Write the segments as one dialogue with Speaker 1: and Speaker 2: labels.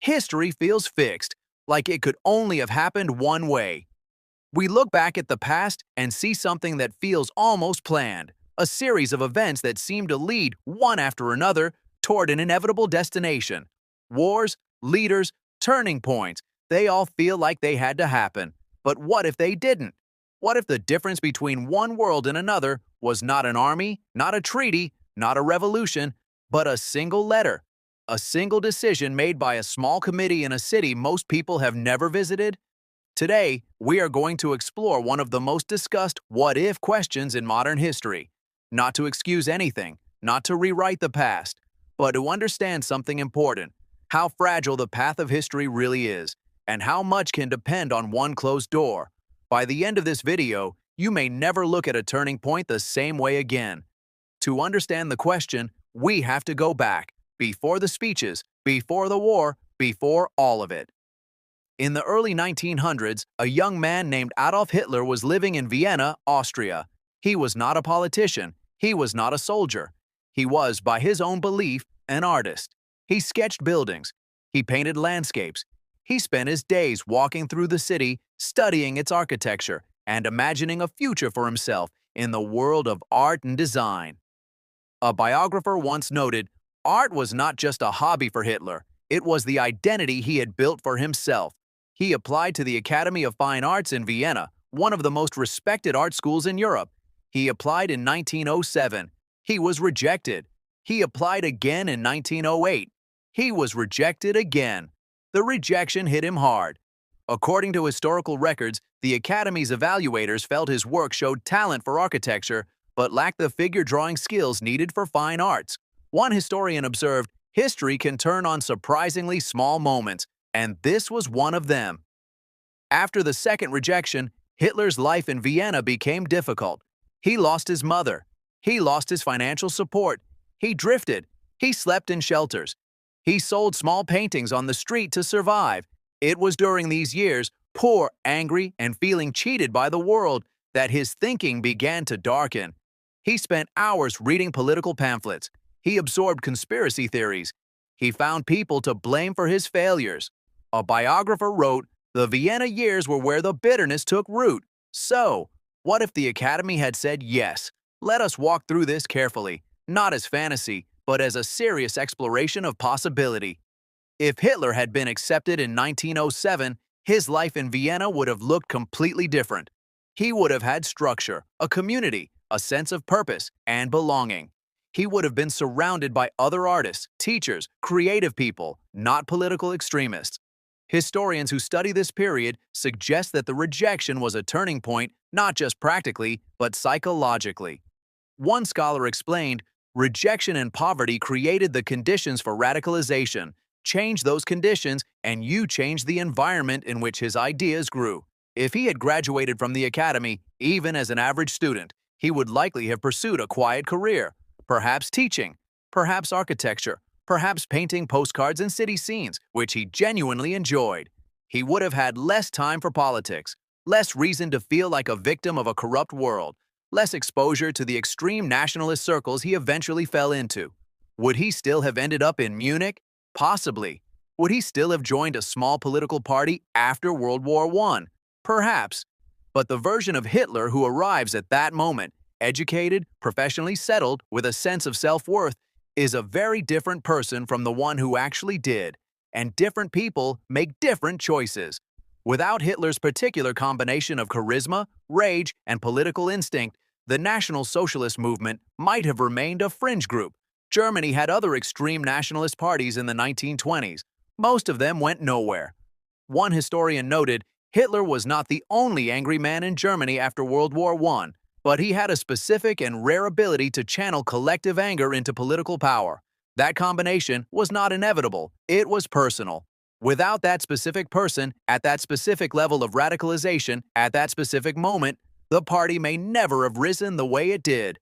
Speaker 1: history feels fixed, like it could only have happened one way. We look back at the past and see something that feels almost planned, a series of events that seem to lead, one after another, toward an inevitable destination. Wars, leaders, turning points, they all feel like they had to happen. But what if they didn't? What if the difference between one world and another was not an army, not a treaty, not a revolution, but a single letter, a single decision made by a small committee in a city most people have never visited? Today, we are going to explore one of the most discussed what-if questions in modern history. Not to excuse anything, not to rewrite the past, but to understand something important, how fragile the path of history really is, and how much can depend on one closed door. By the end of this video, you may never look at a turning point the same way again. To understand the question, we have to go back, before the speeches, before the war, before all of it. In the early 1900s, a young man named Adolf Hitler was living in Vienna, Austria. He was not a politician. He was not a soldier. He was, by his own belief, an artist. He sketched buildings. He painted landscapes. He spent his days walking through the city, studying its architecture, and imagining a future for himself in the world of art and design. A biographer once noted, art was not just a hobby for Hitler. It was the identity he had built for himself. He applied to the Academy of Fine Arts in Vienna, one of the most respected art schools in Europe. He applied in 1907. He was rejected. He applied again in 1908. He was rejected again. The rejection hit him hard. According to historical records, the Academy's evaluators felt his work showed talent for architecture, but lacked the figure-drawing skills needed for fine arts. One historian observed, history can turn on surprisingly small moments, and this was one of them. After the second rejection, Hitler's life in Vienna became difficult. He lost his mother. He lost his financial support. He drifted. He slept in shelters. He sold small paintings on the street to survive. It was during these years, poor, angry, and feeling cheated by the world, that his thinking began to darken. He spent hours reading political pamphlets. He absorbed conspiracy theories. He found people to blame for his failures. A biographer wrote, "The Vienna years were where the bitterness took root." So, what if the Academy had said yes? Let us walk through this carefully, not as fantasy, but as a serious exploration of possibility. If Hitler had been accepted in 1907, his life in Vienna would have looked completely different. He would have had structure, a community, a sense of purpose and belonging. He would have been surrounded by other artists, teachers, creative people, not political extremists. Historians who study this period suggest that the rejection was a turning point not just practically, but psychologically. One scholar explained, rejection and poverty created the conditions for radicalization. Change those conditions, and you change the environment in which his ideas grew. If he had graduated from the academy, even as an average student, he would likely have pursued a quiet career, perhaps teaching, perhaps architecture, perhaps painting postcards and city scenes, which he genuinely enjoyed. He would have had less time for politics, less reason to feel like a victim of a corrupt world, less exposure to the extreme nationalist circles he eventually fell into. Would he still have ended up in Munich? Possibly. Would he still have joined a small political party after World War I? Perhaps. But the version of Hitler who arrives at that moment, educated, professionally settled, with a sense of self-worth, is a very different person from the one who actually did, and different people make different choices. Without Hitler's particular combination of charisma, rage, and political instinct, the National Socialist movement might have remained a fringe group. Germany had other extreme nationalist parties in the 1920s. Most of them went nowhere. One historian noted, Hitler was not the only angry man in Germany after World War I, but he had a specific and rare ability to channel collective anger into political power. That combination was not inevitable, it was personal. Without that specific person, at that specific level of radicalization, at that specific moment, the party may never have risen the way it did.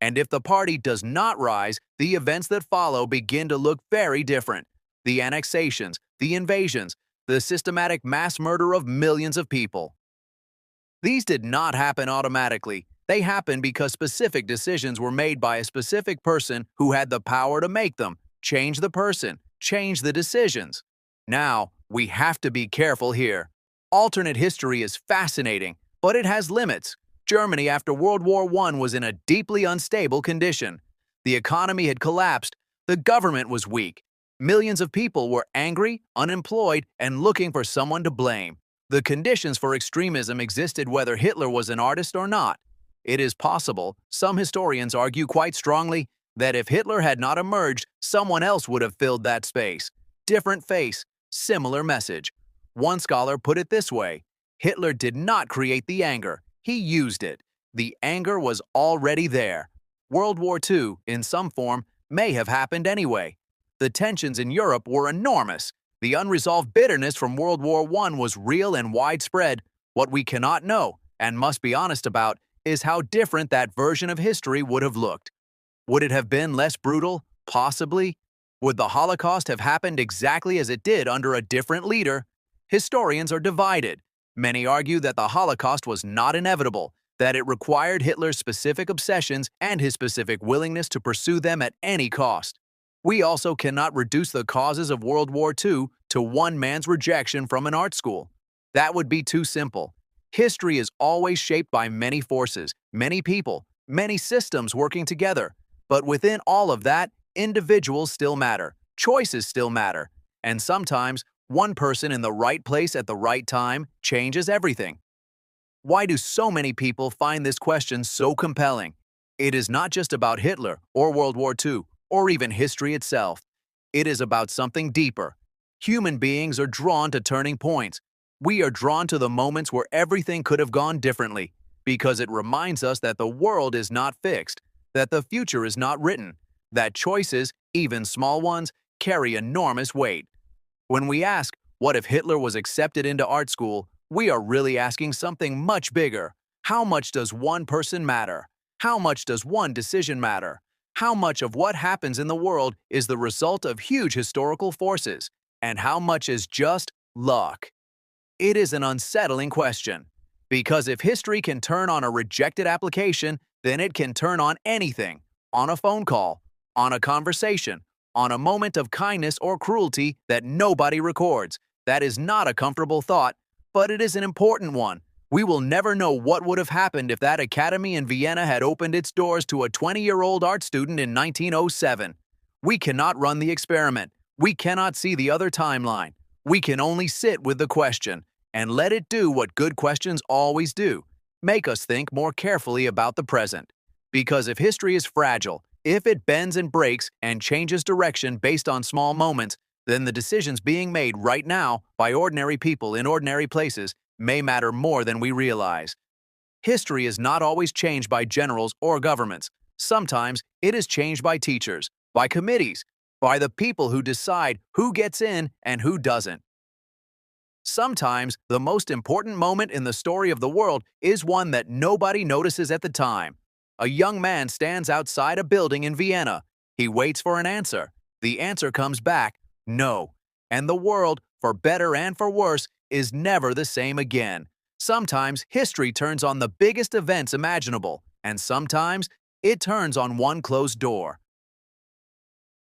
Speaker 1: And if the party does not rise, the events that follow begin to look very different. The annexations, the invasions, the systematic mass murder of millions of people. These did not happen automatically. They happened because specific decisions were made by a specific person who had the power to make them. Change the person, change the decisions. Now, we have to be careful here. Alternate history is fascinating, but it has limits. Germany after World War I was in a deeply unstable condition. The economy had collapsed, the government was weak. Millions of people were angry, unemployed, and looking for someone to blame. The conditions for extremism existed whether Hitler was an artist or not. It is possible, some historians argue quite strongly, that if Hitler had not emerged, someone else would have filled that space. Different face, similar message. One scholar put it this way: Hitler did not create the anger, he used it. The anger was already there. World War II, in some form, may have happened anyway. The tensions in Europe were enormous. The unresolved bitterness from World War I was real and widespread. What we cannot know, and must be honest about, is how different that version of history would have looked. Would it have been less brutal? Possibly. Would the Holocaust have happened exactly as it did under a different leader? Historians are divided. Many argue that the Holocaust was not inevitable, that it required Hitler's specific obsessions and his specific willingness to pursue them at any cost. We also cannot reduce the causes of World War II to one man's rejection from an art school. That would be too simple. History is always shaped by many forces, many people, many systems working together. But within all of that, individuals still matter, choices still matter, and sometimes one person in the right place at the right time changes everything. Why do so many people find this question so compelling? It is not just about Hitler or World War II or even history itself. It is about something deeper. Human beings are drawn to turning points. We are drawn to the moments where everything could have gone differently because it reminds us that the world is not fixed, that the future is not written, that choices, even small ones, carry enormous weight. When we ask, what if Hitler was accepted into art school, we are really asking something much bigger. How much does one person matter? How much does one decision matter? How much of what happens in the world is the result of huge historical forces? And how much is just luck? It is an unsettling question. Because if history can turn on a rejected application, then it can turn on anything. On a phone call, on a conversation, on a moment of kindness or cruelty that nobody records. That is not a comfortable thought, but it is an important one. We will never know what would have happened if that academy in Vienna had opened its doors to a 20-year-old art student in 1907. We cannot run the experiment. We cannot see the other timeline. We can only sit with the question and let it do what good questions always do: make us think more carefully about the present. Because if history is fragile, if it bends and breaks and changes direction based on small moments, then the decisions being made right now by ordinary people in ordinary places may matter more than we realize. History is not always changed by generals or governments. Sometimes it is changed by teachers, by committees, by the people who decide who gets in and who doesn't. Sometimes the most important moment in the story of the world is one that nobody notices at the time. A young man stands outside a building in Vienna. He waits for an answer. The answer comes back, no. And the world, for better and for worse, is never the same again. Sometimes history turns on the biggest events imaginable, and sometimes it turns on one closed door.